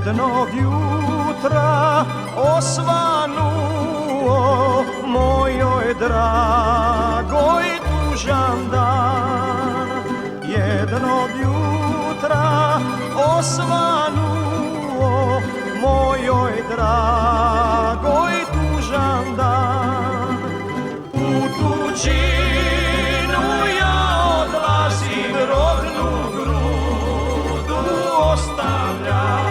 jednog jutra osvanuo mojoj dragoj tužan dan. Jednog jutra osvanuo mojoj dragoj tužan dan. U tuđinu ja odlazim, rodnu grudu ostavljam.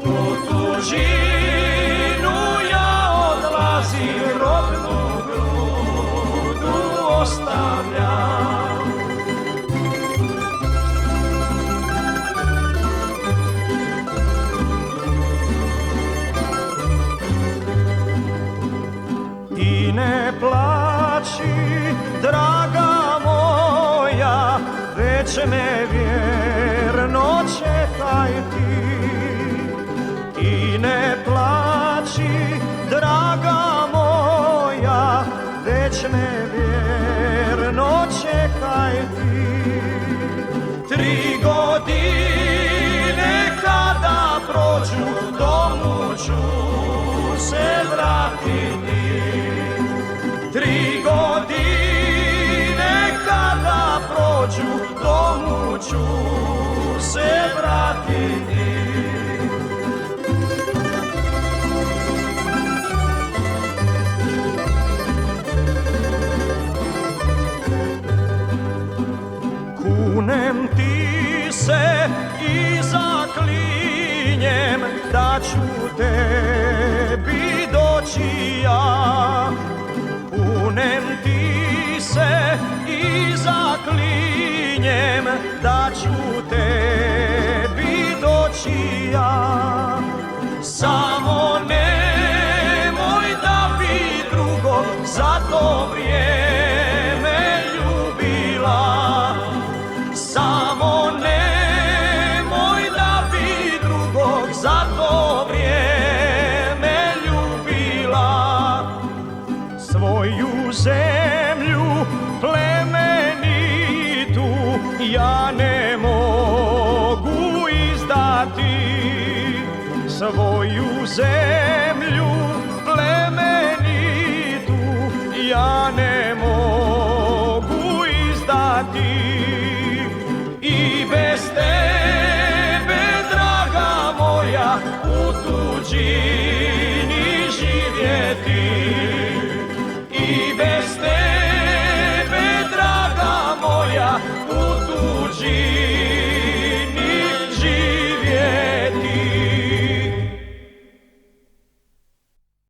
U tuđinu ja odlazim, rodnu grudu ostavljam. I ne plači, draga moja, već me vjerno čekaj ti. I ne plači, draga moja, već me vjerno čekaj ti. 3 godine kada prođu, domu ću se vratiti. 3 godine kada prođu, domu ću se vratiti. Kunem ti se i zaklinjem da ću tebi doći ja. Kunem ti se i zaklinjem da ću tebi doći ja. Samo nemoj da bi drugog za to vrijeme ljubila. Samo nemoj da bi drugog za to vrijeme ljubila. Svoju zemlju plemenitu ja ne mogu izdati. Svoju zemlju plemenitu ja ne mogu izdati. I bez tebe, draga moja, u tuđini